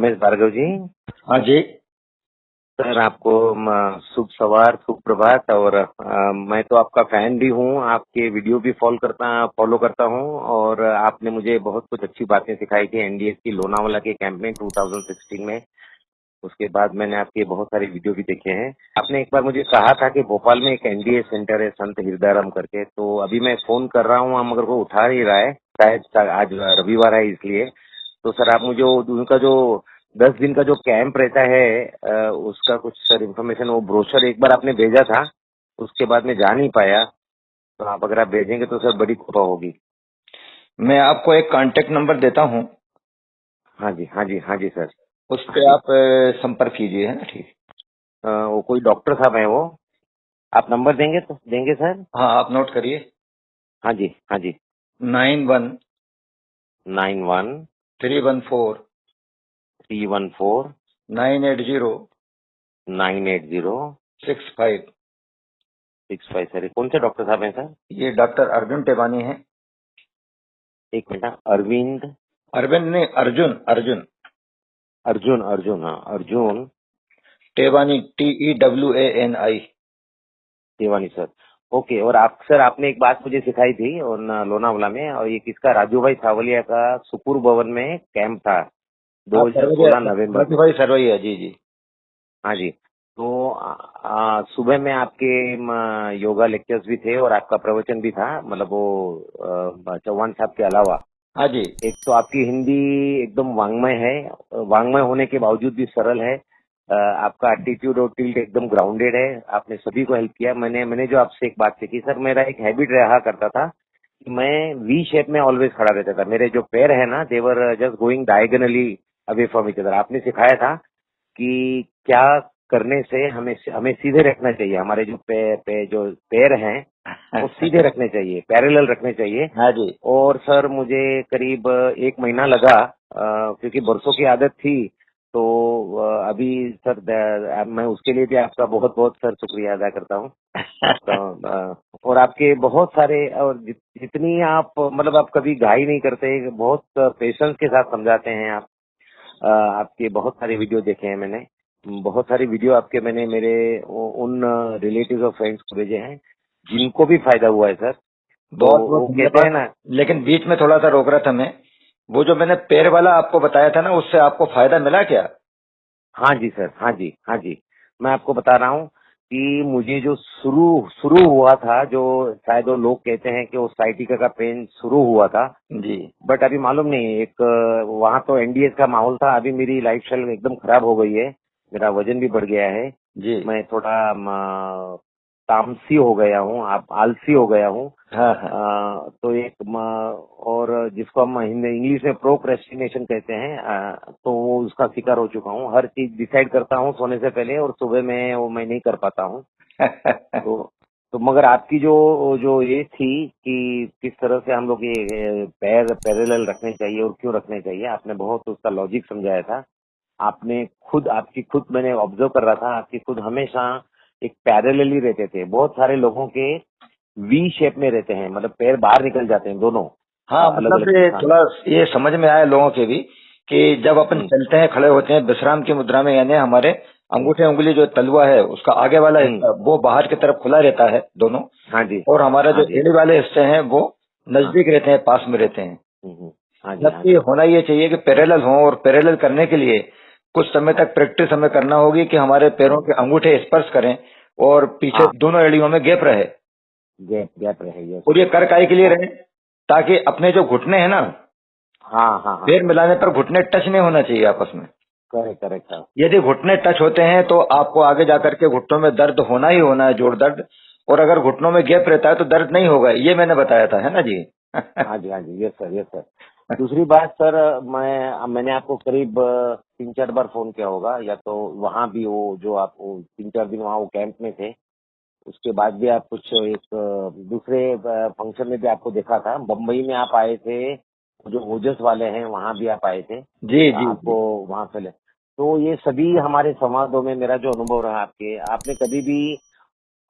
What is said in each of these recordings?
रमेश भार्गव जी। हाँ जी। सर आपको शुभ सवार, शुभ प्रभात। और मैं तो आपका फैन भी हूँ, आपके वीडियो भी फॉलो करता हूँ। और आपने मुझे बहुत कुछ अच्छी बातें सिखाई थी एनडीएस की लोनावाला के कैंप में 2016 में। उसके बाद मैंने आपके बहुत सारे वीडियो भी देखे हैं। आपने एक बार मुझे कहा था कि भोपाल में एक एनडीएस सेंटर है संत हृदयराम करके, तो अभी मैं फोन कर रहा हूँ, मगर वो उठा नहीं रहा है, शायद आज रविवार है इसलिए। तो सर आप मुझे उनका जो 10 दिन का जो कैंप रहता है उसका कुछ सर इन्फॉर्मेशन, वो ब्रोशर एक बार आपने भेजा था, उसके बाद मैं जा नहीं पाया। तो आप अगर आप भेजेंगे तो सर बड़ी कृपा होगी। मैं आपको एक कांटेक्ट नंबर देता हूँ, हाँ जी, हाँ जी, हाँ जी सर। उस हाँ पे जी। आप संपर्क कीजिए, है ना। ठीक। वो कोई डॉक्टर साहब है वो, आप नंबर देंगे तो देंगे सर? हाँ, आप नोट करिए। हाँ जी, हाँ जी। 91 91 314 314 980 980 65। 65 सर। ये कौन से डॉक्टर साहब हैं सर? ये डॉक्टर अर्जुन टेवानी है। एक मिनट, अरविंद, अरविंद नहीं, अर्जुन अर्जुन अर्जुन, अर्जुन, हाँ अर्जुन टेवानी, TEWANI। देवानी सर। ओके। और आप सर, आपने एक बात मुझे सिखाई थी और लोनावला में, और ये किसका, राजू भाई सावलिया का सुकुर भवन में कैंप था आप सरवैया, 2016 नवंबर रवि में। भाई सरवैया, जी जी। हाँ जी। तो सुबह में आपके योगा लेक्चर्स भी थे और आपका प्रवचन भी था, मतलब वो चौहान साहब के अलावा। हाँ जी। एक तो आपकी हिंदी एकदम वांग्मय है, वांग्मय होने के बावजूद भी सरल है। आपका एटीट्यूड और टिल्ट एकदम ग्राउंडेड है। आपने सभी को हेल्प किया। मैंने मैंने जो आपसे एक बात सीखी सर, मेरा एक हैबिट रहा करता था कि मैं वी शेप में ऑलवेज खड़ा रहता था। मेरे जो पैर है ना, they're just going diagonally away from each other. आपने सिखाया था कि क्या करने से हमें हमें सीधे रखना चाहिए, हमारे जो जो पैर हैं वो सीधे रखने चाहिए, पैरेलल रखने चाहिए। हाँ जी। और सर मुझे करीब 1 महीना लगा, क्योंकि बरसों की आदत थी। तो अभी सर मैं उसके लिए भी आपका बहुत बहुत सर शुक्रिया अदा करता हूँ आपका। और आपके बहुत सारे, और जितनी आप मतलब आप कभी घाई नहीं करते, बहुत पेशेंस के साथ समझाते हैं आप। आपके बहुत सारे वीडियो देखे हैं मैंने, बहुत सारे वीडियो आपके मैंने मेरे उन रिलेटिव्स और फ्रेंड्स को भेजे हैं जिनको भी फायदा हुआ है सर। तो बहुत बहुत वो कहते हैं धन्यवाद। ना। लेकिन बीच में थोड़ा सा रोक रहा था मैं। वो जो मैंने पैर वाला आपको बताया था ना, उससे आपको फायदा मिला क्या? हाँ जी सर, हाँ जी, हाँ जी। मैं आपको बता रहा हूँ कि मुझे जो शुरू शुरू हुआ था, जो शायद वो लोग कहते हैं कि वो साइटिका का पेन शुरू हुआ था, जी बट अभी मालूम नहीं। एक वहाँ तो एनडीएस का माहौल था। अभी मेरी लाइफ स्टाइल एकदम खराब हो गई है, मेरा वजन भी बढ़ गया है। जी। मैं थोड़ा तामसी हो गया हूँ, आप आलसी हो गया हूँ। हाँ हाँ। तो एक और जिसको हम इंग्लिश में प्रोक्रेस्टिनेशन कहते हैं, तो वो उसका शिकार हो चुका हूँ। हर चीज डिसाइड करता हूँ सोने से पहले, और सुबह में वो मैं नहीं कर पाता हूँ। तो मगर आपकी जो जो ये थी कि किस तरह से हम लोग ये पैर पैरेलल रखने चाहिए और क्यों रखने चाहिए, आपने बहुत उसका लॉजिक समझाया था। आपने खुद, आपकी खुद मैंने ऑब्जर्व कर रहा था, आपकी खुद हमेशा एक पैरेलल ही रहते थे। बहुत सारे लोगों के वी शेप में रहते हैं, मतलब पैर बाहर निकल जाते हैं दोनों, हाँ, अलग मतलब अलग ये दिशा में। थोड़ा ये समझ में आया लोगों के भी कि जब अपन हम्म, चलते हैं, खड़े होते हैं विश्राम की मुद्रा में, यानी हमारे अंगूठे उंगली जो तलवा है उसका आगे वाला हम्म, हिस्सा वो बाहर की तरफ खुला रहता है दोनों। हाँ जी, और हमारा हाँ जो जी, एड़ी वाले हिस्से हैं वो हाँ, नजदीक रहते हैं, पास में रहते हैं। हाँ जी, हाँ जबकि जी, होना ये चाहिए कि पैरेलल हो, और पैरेलल करने के लिए कुछ समय तक प्रैक्टिस हमें करना होगी कि हमारे पैरों हम्म, के अंगूठे स्पर्श करें और पीछे हाँ, दोनों एड़ियों में गैप रहे। गैप गैप रहे, यस। और ये कर काहे के लिए ओ, रहे? ताकि अपने जो घुटने हैं ना, हाँ हाँ हाँ, पैर मिलाने पर घुटने टच नहीं होना चाहिए आपस में। Correct correct sir. यदि घुटने टच होते हैं तो आपको आगे जाकर के घुटनों में दर्द होना ही होना है, जोड़ दर्द। और अगर घुटनों में गैप रहता है तो दर्द नहीं होगा, ये मैंने बताया था, है ना जी। हाँ जी, हाँ जी, यस सर, यस सर। दूसरी बात सर, मैंने आपको करीब 3-4 बार फोन किया होगा, या तो वहाँ भी वो जो आप वो 3-4 दिन वहाँ वो कैंप में थे, उसके बाद भी आप कुछ एक दूसरे फंक्शन में भी आपको देखा था। बम्बई में आप आए थे, जो ओजस वाले हैं वहाँ भी आप आए थे, जी जी आपको जी। वहाँ से ले। तो ये सभी हमारे संवादों में मेरा जो अनुभव रहा, आपके आपने कभी भी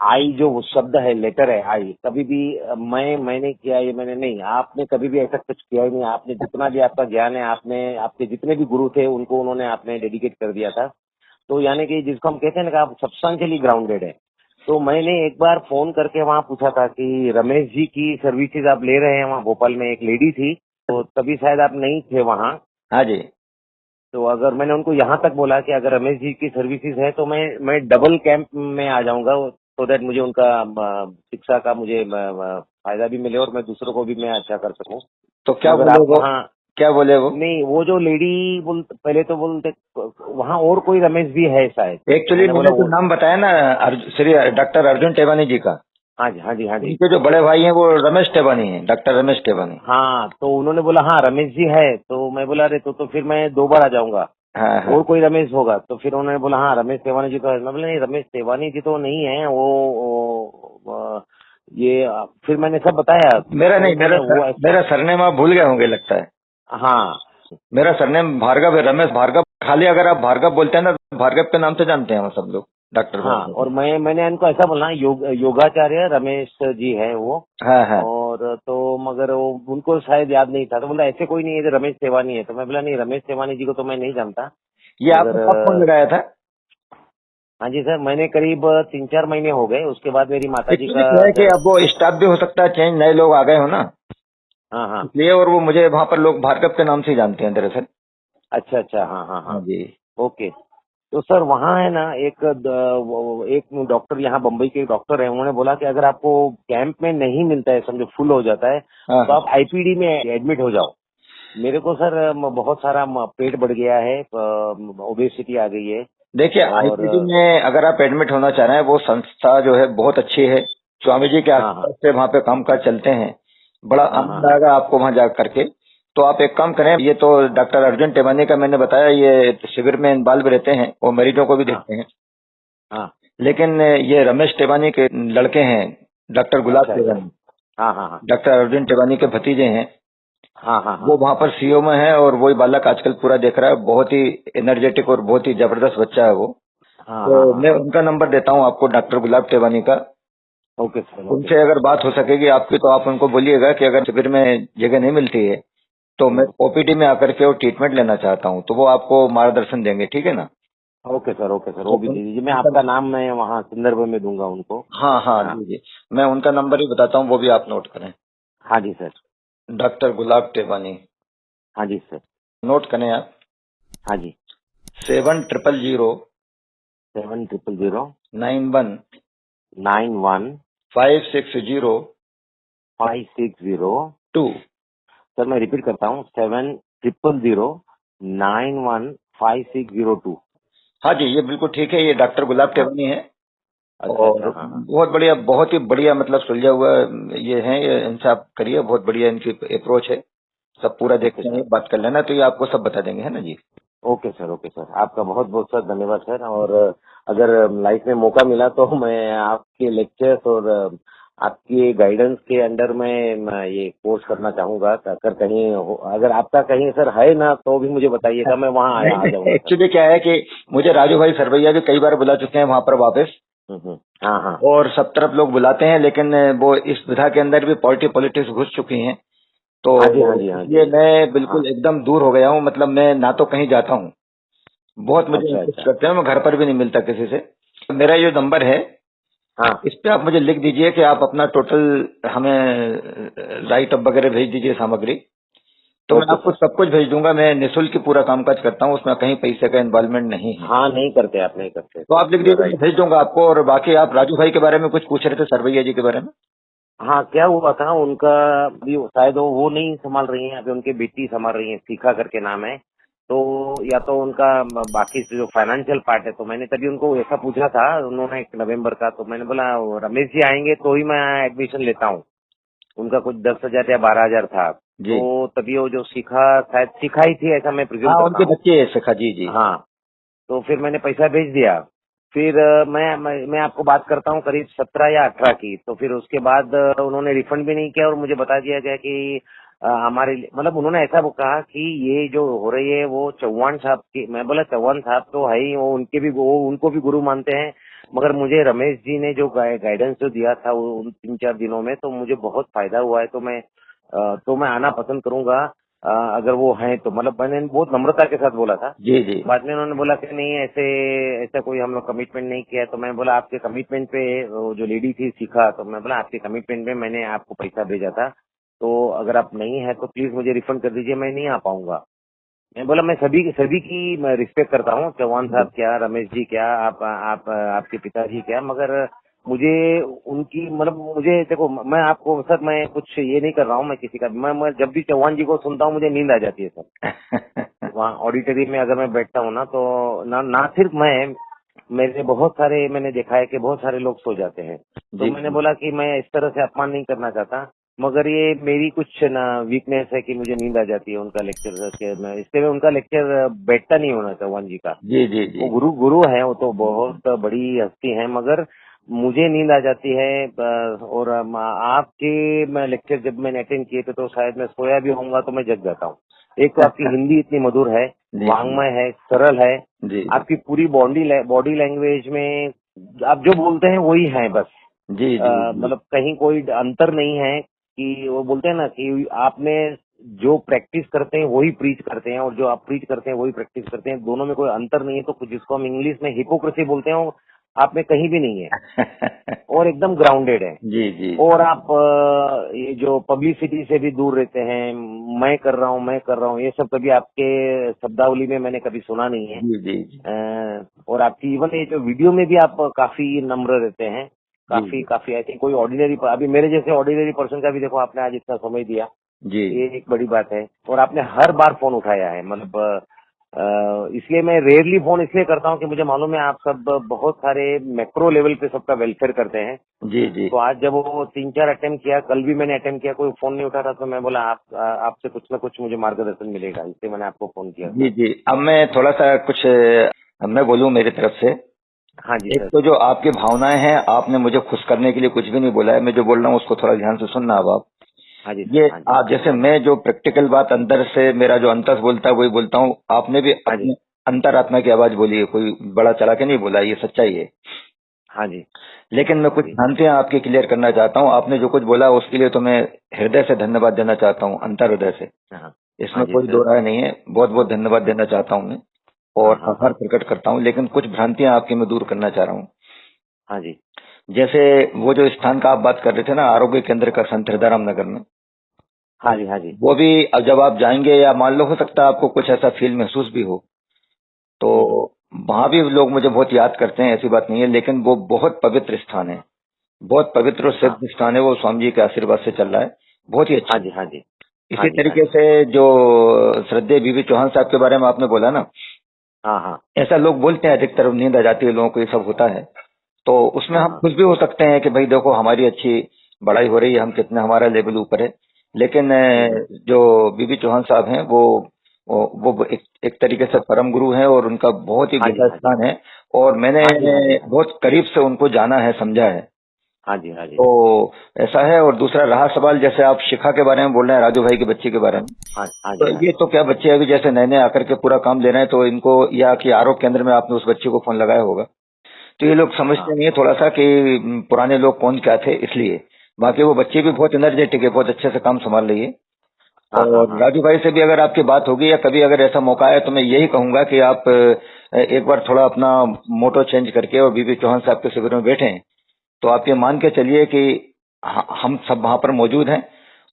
आई जो वो शब्द है, लेटर है आई, कभी भी मैंने किया, ये मैंने नहीं, आपने कभी भी ऐसा कुछ किया ही नहीं। आपने जितना भी आपका ज्ञान है, आपने आपके जितने भी गुरु थे उनको उन्होंने आपने डेडिकेट कर दिया था। तो यानी कि जिसको हम कहते हैं ना कि आप सब्सटेंशियली ग्राउंडेड है। तो मैंने एक बार फोन करके वहाँ पूछा था कि रमेश जी की सर्विसेज आप ले रहे हैं, वहाँ भोपाल में एक लेडी थी, तो तभी शायद आप नहीं थे वहाँ। हाँ जी। तो अगर मैंने उनको यहाँ तक बोला कि अगर रमेश जी की सर्विसेज है तो मैं डबल कैंप में आ जाऊंगा, सो दैट मुझे उनका शिक्षा का मुझे फायदा भी मिले और मैं दूसरों को भी मैं अच्छा कर सकूं। तो क्या मगर बोले आप वो? वहाँ क्या बोले वो? नहीं, वो जो लेडी पहले तो बोलते वहाँ और कोई रमेश भी है शायद। एक्चुअली मैंने मैंने बोला जो वो, नाम बताया ना, श्री डॉक्टर अर्जुन टेवानी जी का, हाँ जी हाँ जी हाँ जी। उनके जो बड़े भाई हैं वो रमेश टेवानी हैं, डॉक्टर रमेश टेवानी। हाँ, तो उन्होंने बोला हाँ रमेश जी है, तो मैं बोला अरे तो फिर मैं 2 बार आ जाऊंगा, हाँ हाँ। और कोई रमेश होगा। तो फिर उन्होंने बोला हाँ रमेश तेवानी जी तो है। मैं बोला नहीं, रमेश तेवानी जी तो नहीं है ये फिर मैंने सब बताया मेरा तो नहीं, उन्होंने वो मेरा सरनेम आप भूल गए होंगे लगता है। हाँ मेरा सरनेम भार्गव है, रमेश भार्गव। खाली अगर आप भार्गव बोलते हैं ना, तो भार्गव के नाम से जानते हैं हम सब लोग, डॉक्टर हाँ। भार्गव। और मैंने इनको ऐसा बोला योगाचार्य रमेश जी है वो। हाँ हाँ। और तो मगर वो उनको शायद याद नहीं था, तो बोला ऐसे कोई नहीं है जो रमेश तेवानी है। तो मैं बोला नहीं, रमेश तेवानी जी को तो मैं नहीं जानता। ये आपने कब फोन मगर लगाया था? हाँ जी सर, मैंने करीब 3-4 महीने हो गए। उसके बाद मेरी माता जी एक्चुअली का क्या है कि अब वो स्टाफ भी हो सकता है चेंज, नए लोग आ गए हो ना, हाँ हाँ, इसलिए। और वो मुझे वहाँ पर लोग भार्गव के नाम से ही जानते हैं दरअसल। अच्छा अच्छा, हाँ हाँ हाँ हाँ, जी। ओके। तो सर वहाँ है ना एक डॉक्टर, यहाँ बम्बई के डॉक्टर है, उन्होंने बोला कि अगर आपको कैंप में नहीं मिलता है, समझो फुल हो जाता है, हाँ तो हाँ। आप आईपीडी में एडमिट हो जाओ। मेरे को सर बहुत सारा पेट बढ़ गया है, ओबेसिटी आ गई है। देखिए, और आईपीडी में अगर आप एडमिट होना चाह रहे हैं, वो संस्था जो है बहुत अच्छी है। स्वामी जी के हाँ हाँ आसपास से वहाँ पे कामकाज चलते हैं, बड़ा हाँ हाँ आनंद हाँ आएगा आपको वहाँ जा करके। तो आप एक काम करें, ये तो डॉक्टर अर्जुन टेवानी का मैंने बताया, ये शिविर में इन्वॉल्व रहते हैं और मरीजों को भी हाँ देखते हैं। हाँ, लेकिन ये रमेश टेवानी के लड़के हैं, डॉक्टर गुलाब अच्छा अच्छा, टेवानी, हाँ हाँ हाँ डॉक्टर अर्जुन टेवानी के भतीजे हैं। हाँ हाँ हाँ वो वहाँ पर सीओ में है और वही बालक आजकल पूरा देख रहा है। बहुत ही एनर्जेटिक और बहुत ही जबरदस्त बच्चा है वो। हाँ तो हाँ हाँ मैं हाँ, उनका नंबर देता हूँ आपको, डॉक्टर गुलाब टेवानी का। ओके सर, ओके उनसे सर। अगर बात हो सकेगी आपकी, तो आप उनको बोलिएगा कि अगर शिविर में जगह नहीं मिलती है तो मैं ओपीडी में आकर के और ट्रीटमेंट लेना चाहता हूँ, तो वो आपको मार्गदर्शन देंगे, ठीक है ना? ओके सर, तो वो भी दे दीजिए, मैं आपका नाम मैं वहाँ संदर्भ में दूंगा उनको। हाँ हाँ, हाँ दीजिए। मैं उनका नंबर ही बताता हूँ, वो भी आप नोट करें। हाँ जी सर, डॉक्टर गुलाब टेवानी, हाँ जी सर, नोट करें आप। हाँ जी, 7000 700 91 91 560 560 2। सर मैं रिपीट करता हूँ, 700 91 560 2। हाँ जी, ये बिल्कुल ठीक है, ये डॉक्टर गुलाब हाँ, टेवानी है। अच्छा अच्छा, और हाँ हाँ, बहुत बढ़िया, बहुत ही बढ़िया, मतलब सुलझा हुआ ये है। ये इनसे आप करिए, बहुत बढ़िया इनकी अप्रोच है। सब पूरा ओके देखते हैं, सर, बात कर लेना, तो ये आपको सब बता देंगे, है ना जी? ओके सर, ओके सर, आपका बहुत बहुत सर धन्यवाद सर। और अगर लाइफ में मौका मिला तो मैं आपके लेक्चर्स और आपकी गाइडेंस के अंडर में मैं ये कोर्स करना चाहूंगा। अगर कहीं अगर आपका कहीं सर है ना, तो भी मुझे बताइएगा, मैं वहाँ आ नहीं, जाऊंगा सर। एक्चुअली क्या है कि मुझे राजू भाई सरवैया भी कई बार बुला चुके हैं वहां पर वापस। हाँ हाँ, और सब तरफ लोग बुलाते हैं, लेकिन वो इस विधा के अंदर भी पॉलिटिक्स घुस चुकी हैं। तो हाँ जी हाँ जी हाँ जी, इसलिए मैं हाँ, बिल्कुल एकदम दूर हो गया हूँ। मतलब मैं ना तो कहीं जाता हूँ, बहुत मुझे अच्छा इंसिस्ट अच्छा, करते हैं, मैं घर पर भी नहीं मिलता किसी से। तो मेरा ये नंबर है, हाँ, इस पे आप मुझे लिख दीजिए कि आप अपना टोटल हमें राइट अप वगैरह भेज दीजिए, सामग्री। तो मैं ओके आपको सर। सब कुछ भेज दूंगा। मैं निःशुल्क ही पूरा कामकाज करता हूँ, उसमें कहीं पैसे का इन्वॉल्वमेंट नहीं है। हाँ, नहीं करते, आप नहीं करते तो सर, आप लिख यू आर दीजिए, मैं राइट। भेज दूंगा आपको। और बाकी आप राजू भाई के बारे में कुछ पूछ रहे थे, सरवैया जी के बारे में। हाँ, क्या हुआ था उनका, अभी शायद वो नहीं संभाल रही हैं, अभी उनकी बेटी संभाल रही है, शिखा करके नाम है। तो या तो उनका बाकी से जो फाइनेंशियल पार्ट है, तो मैंने तभी उनको ऐसा पूछा था, उन्होंने 1 नवंबर का, तो मैंने बोला रमेश जी आएंगे तो ही मैं एडमिशन लेता हूँ। उनका कुछ 10,000 या 12,000 था। जी। तो तभी वो जो शिखा, शायद शिखा ही थी ऐसा मैं प्रिज्यूम हाँ, करता उनके हूँ। बच्चे है शिखा जी। जी। हाँ, तो फिर मैंने पैसा भेज दिया। फिर मैं आपको बात करता हूँ करीब 17 या 18 की। तो फिर उसके बाद उन्होंने रिफंड भी नहीं किया और मुझे बता दिया गया कि हमारे मतलब उन्होंने ऐसा वो कहा कि ये जो हो रही है वो चौहान साहब की। मैं बोला चौहान साहब तो है ही, वो उनके भी वो उनको भी गुरु मानते हैं। मगर मुझे रमेश जी ने जो गाइडेंस जो दिया था वो उन 3-4 दिनों में, तो मुझे बहुत फायदा हुआ है। तो मैं आना पसंद करूंगा, अगर वो हैं तो। मतलब मैंने बहुत नम्रता के साथ बोला था। जी जी बाद में उन्होंने बोला कि नहीं, ऐसे ऐसा कोई हम लोग कमिटमेंट नहीं किया है। तो मैं बोला आपके कमिटमेंट पे, वो जो लेडी थी सीखा, तो मैं बोला आपके कमिटमेंट पे मैंने आपको पैसा भेजा था, तो अगर आप नहीं है तो प्लीज मुझे रिफंड कर दीजिए, मैं नहीं आ पाऊंगा। मैं बोला मैं सभी की मैं रिस्पेक्ट करता हूँ, चौहान जी साहब क्या, रमेश जी क्या, आप आपके पिताजी क्या, मगर मुझे उनकी, मतलब मुझे देखो, मैं आपको सर, मैं कुछ ये नहीं कर रहा हूँ मैं किसी का। मैं जब भी चौहान जी को सुनता हूँ मुझे नींद आ जाती है सर। वहाँ ऑडिटरी में अगर मैं बैठता हूँ ना, तो ना सिर्फ मैं, मेरे बहुत सारे, मैंने देखा है कि बहुत सारे लोग सो जाते हैं। तो जी मैंने जी बोला कि मैं इस तरह से अपमान नहीं करना चाहता, मगर ये मेरी कुछ ना वीकनेस है कि मुझे नींद आ जाती है उनका लेक्चर के। मैं इसलिए मैं उनका लेक्चर बैठता नहीं होना चौहान जी का। जी जी वो जी गुरु गुरु है, वो तो बहुत बड़ी हस्ती है, मगर मुझे नींद आ जाती है। और आपके लेक्चर जब मैंने अटेंड किए थे तो शायद मैं सोया भी होऊंगा तो मैं जग जाता हूँ। एक तो आपकी हिंदी इतनी मधुर है, जी जी वांग्मय है, सरल है, जी आपकी पूरी बॉडी लैंग्वेज में आप जो बोलते हैं वही है बस। जी जी जी मतलब कहीं कोई अंतर नहीं है कि वो बोलते हैं ना कि आपने जो प्रैक्टिस करते हैं वही प्रीच करते हैं, और जो आप प्रीच करते हैं वही प्रैक्टिस करते हैं, दोनों में कोई अंतर नहीं है। तो जिसको हम इंग्लिश में हिपोक्रेसी बोलते हैं, वो आप में कहीं भी नहीं है, और एकदम ग्राउंडेड है। जी जी और आप ये जो पब्लिसिटी से भी दूर रहते हैं, मैं कर रहा हूँ, मैं कर रहा हूँ, ये सब कभी आपके शब्दावली में मैंने कभी सुना नहीं है। जी जी जी और आपकी इवन ये जो वीडियो में भी आप काफी नम्र रहते हैं, जी काफी जी काफी। आई थिंक कोई ऑर्डिनरी, अभी मेरे जैसे ऑर्डिनरी पर्सन का भी देखो आपने आज इतना समय दिया, जी ये एक बड़ी बात है। और आपने हर बार फोन उठाया है, मतलब इसलिए मैं रेयरली फोन इसलिए करता हूँ कि मुझे मालूम है आप सब बहुत सारे मैक्रो लेवल पे सबका वेलफेयर करते हैं। जी जी तो आज जब वो 3-4 अटेम्प्ट किया, कल भी मैंने अटेम्प्ट किया, कोई फोन नहीं उठा रहा, तो मैं बोला आपसे कुछ ना कुछ मुझे मार्गदर्शन मिलेगा, इसलिए मैंने आपको फोन किया जी सर। जी अब मैं थोड़ा सा कुछ मैं बोलूँ मेरी तरफ से। हाँ जी एक सर। तो जो आपकी भावनाएं हैं, आपने मुझे खुश करने के लिए कुछ भी नहीं बोला है। मैं जो बोल रहा हूँ उसको थोड़ा ध्यान से सुनना। अब आप हाँ जी ये सर। हाँ जी। आप जैसे, मैं जो प्रैक्टिकल बात अंदर से मेरा जो अंतस बोलता है वही बोलता हूँ। आपने भी हाँ जी। अपने अंतरात्मा की आवाज बोली है, कोई बड़ा चला के नहीं बोला, ये सच्चाई है। हाँ जी। लेकिन मैं कुछ जी। भ्रांतियां आपकी क्लियर करना चाहता हूँ। आपने जो कुछ बोला उसके लिए तो मैं हृदय से धन्यवाद देना चाहता हूँ, अंतर हृदय से। हाँ। हाँ इसमें जी कोई दो सर। राय नहीं है। बहुत बहुत धन्यवाद हाँ। देना चाहता हूँ मैं, हाँ। और हाँ। आभार हाँ। प्रकट करता हूँ। लेकिन कुछ भ्रांतियां आपकी मैं दूर करना चाह रहा हूँ। हाँ जी। जैसे वो जो स्थान का आप बात कर रहे थे ना, आरोग्य केंद्र का, संत हृदयराम नगर में, हाँ जी। हाँ जी। वो भी अब जब आप जाएंगे, या मान लो हो सकता है आपको कुछ ऐसा फील महसूस भी हो, तो हम्म। वहां भी लोग मुझे बहुत याद करते हैं, ऐसी बात नहीं है। लेकिन वो बहुत पवित्र स्थान है, बहुत पवित्र और हाँ। सिद्ध स्थान है। वो स्वामी जी के आशीर्वाद से चल रहा है, बहुत ही हाँ अच्छा। जी। हाँ जी। हाँ इसी जी। हाँ तरीके जी। से जो श्रद्धेय बीबी चौहान साहब के बारे में आपने बोला ना, हाँ। हाँ। ऐसा लोग बोलते हैं, अधिकतर नींद आ जाती है लोगों को, ये सब होता है। तो उसमें हाँ। हम हाँ। खुश भी हो सकते हैं कि भाई देखो हमारी अच्छी बड़ाई हो रही है, हम कितना, हमारा लेवल ऊपर है। लेकिन हम्म। जो बीबी चौहान साहब हैं, वो एक तरीके से परम गुरु हैं, और उनका बहुत ही हाँ जी। गहरा हाँ जी। स्थान है। और मैंने हाँ जी। हाँ जी। हाँ जी। बहुत करीब से उनको जाना है, समझा है। हाँ जी। हाँ जी। तो ऐसा है। और दूसरा रहा सवाल, जैसे आप शिखा के बारे में बोल रहे हैं, राजू भाई के बच्चे के बारे में, हाँ। हाँ तो जी। हाँ ये जी। तो क्या बच्चे अभी जैसे नए नए आकर के पूरा काम ले रहे हैं, तो इनको, या कि आरोग्य केंद्र में आपने उस बच्चे को फोन लगाया होगा, तो ये लोग हाँ। समझते नहीं है थोड़ा सा कि पुराने लोग कौन क्या थे, इसलिए। बाकी वो बच्चे भी बहुत एनर्जेटिक है, बहुत अच्छे से काम संभाल रही है। हाँ। हाँ। और हाँ। राजू भाई से भी अगर आपकी बात होगी, या कभी अगर ऐसा मौका आए, तो मैं यही कहूंगा कि आप एक बार थोड़ा अपना मोटो चेंज करके और बीबी चौहान साहब के शिविर में बैठें। तो आप ये मान के चलिए कि हम सब वहां पर मौजूद हैं,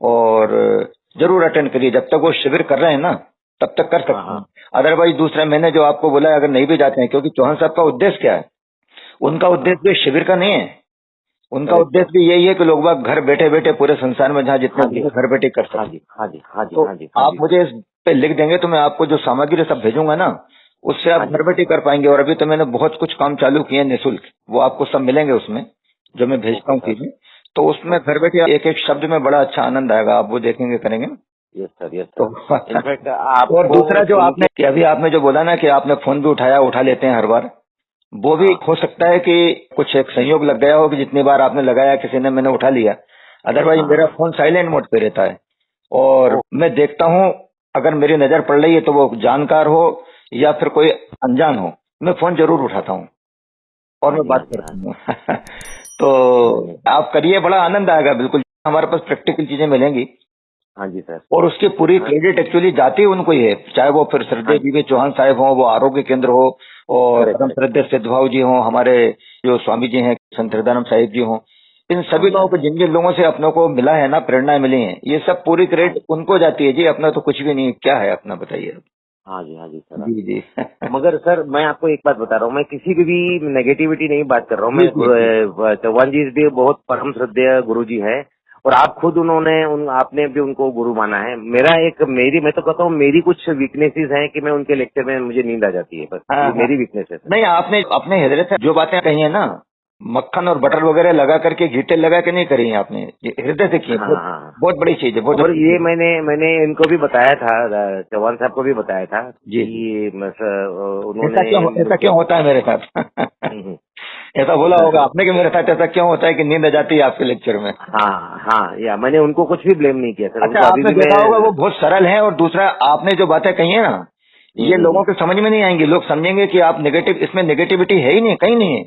और जरूर अटेंड करिए। जब तक वो शिविर कर रहे हैं ना, तब तक कर हाँ। सकते हैं। हाँ। अदरवाइज दूसरा, मैंने जो आपको बोला है, अगर नहीं भी जाते हैं, क्योंकि चौहान साहब का उद्देश्य क्या है, उनका हाँ। उद्देश्य भी शिविर का नहीं है। उनका करेक्ट उद्देश्य सर। भी यही है कि लोग बाग घर बैठे बैठे पूरे संसार में जहाँ जितने हाँ लोग जी। हैं, घर बैठे कर हाँ सकें। जी। हाँ जी। हाँ जी। तो हाँ जी। हाँ आप जी। मुझे इस पे लिख देंगे, तो मैं आपको जो सामग्री सब भेजूंगा ना, उससे आप हाँ घर जी। बैठे कर पाएंगे। और अभी तो मैंने बहुत कुछ काम चालू किए हैं निःशुल्क, वो आपको सब मिलेंगे उसमें, जो मैं भेजता ओके हूँ सर। चीजें। तो उसमें ओके घर सर। बैठे एक एक शब्द में बड़ा अच्छा आनंद आएगा, आप वो देखेंगे, करेंगे ना। Yes sir. यस तो सर। इनफैक्ट और आपको दूसरा जो सुन आपने, के। कि अभी आपने जो बोला ना कि आपने फोन भी उठाया, उठा लेते हैं हर बार, वो भी हाँ। हो सकता है कि कुछ एक संयोग लग गया हो कि जितनी बार आपने लगाया किसी ने, मैंने उठा लिया। अदरवाइज हाँ। मेरा हाँ। फोन साइलेंट मोड पे रहता है, और ओ। मैं देखता हूँ, अगर मेरी नजर पड़ रही है तो वो जानकार हो या फिर कोई अनजान हो, मैं फोन जरूर उठाता हूँ। और हाँ मैं जी, हाँ बात जी, हाँ करता हूँ। तो आप करिए, बड़ा आनंद आएगा बिल्कुल, हमारे पास प्रैक्टिकल चीजें मिलेंगी। हाँ जी सर। और उसकी पूरी हाँ क्रेडिट एक्चुअली जाती उनको ही है, चाहे वो फिर हाँ श्रद्धेय बीबी चौहान साहब हो, वो आरोग्य केंद्र हो, और करेक्ट परम करेक्ट। श्रद्धेय सिद्धभाव जी हो, हमारे जो स्वामी जी हैं संत हृदयानंद साहिब जी हो, इन हाँ सभी जी, हाँ लोगों को, जी, जिन जिन लोगों से अपनों को मिला है ना, प्रेरणा मिली है, ये सब पूरी हाँ क्रेडिट जी, उनको जाती है जी, अपना तो कुछ भी नहीं है। क्या है अपना, बताइए अब। हाँ जी, हाँ जी सर। जी जी। मगर सर मैं आपको एक बात बता रहा हूँ, मैं किसी की भी नेगेटिविटी नहीं बात कर रहा हूँ। जी जी जी। चौहान जी भी बहुत परम श्रद्धेय गुरु जी है, और आप खुद आपने भी उनको गुरु माना है। मैं तो कहता हूँ मेरी कुछ वीकनेसेस हैं कि मैं उनके लेक्चर में मुझे नींद आ जाती है, बस हाँ ये हाँ। मेरी वीकनेस है सर। नहीं, आपने अपने हृदय से जो बातें कही है ना, मक्खन और बटर वगैरह लगा करके, घीटे लगा के नहीं करी है आपने, ये हृदय से की है। हाँ बहुत हाँ। बहुत बड़ी चीज है, बहुत और अच्छी ये चीज है। मैंने इनको भी बताया था, चौहान साहब को भी बताया था जी जी। कि ऐसा उन्होंने क्यों, ऐसा मुझको क्यों होता है मेरे साथ? हम्म, ऐसा बोला होगा आपने कि मेरे साथ ऐसा क्यों होता है कि नींद आ जाती है आपके लेक्चर में? हाँ हाँ, या मैंने उनको कुछ भी ब्लेम नहीं किया सर, अच्छा, उनको अभी आपने भी मैं देखा होगा वो बहुत सरल है, और दूसरा आपने जो बातें कही है ना, ये लोगों हम्म। के समझ में नहीं आएंगी। लोग समझेंगे कि आप नेगेटिव, इसमें नेगेटिविटी है ही नहीं, कहीं नहीं है।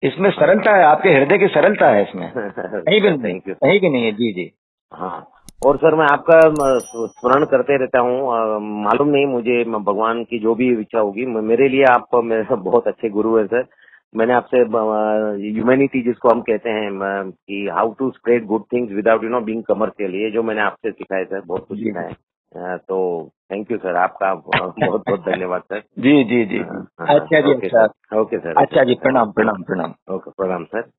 इसमें सरलता है, आपके हृदय की सरलता है इसमें, कहीं भी सर नहीं है, थैंक यू सर। कहीं भी नहीं है। जी जी। हाँ, और सर मैं आपका स्मरण करते रहता हूँ। मालूम नहीं मुझे, भगवान की जो भी इच्छा होगी, मेरे लिए आप मेरे बहुत अच्छे गुरु है सर। मैंने आपसे ह्यूमैनिटी जिसको हम कहते हैं, कि how to spread good things without being commercial, ये जो मैंने आपसे सीखा है सर, बहुत कुछ जी सीखा जी। है। तो थैंक यू सर, आपका बहुत बहुत धन्यवाद सर। जी जी जी जी। हाँ हाँ, अच्छा जी, ओके अच्छा। सर, ओके सर, ओके अच्छा जी, सर, प्रणाम हाँ, प्रणाम प्रणाम। ओके, प्रणाम सर।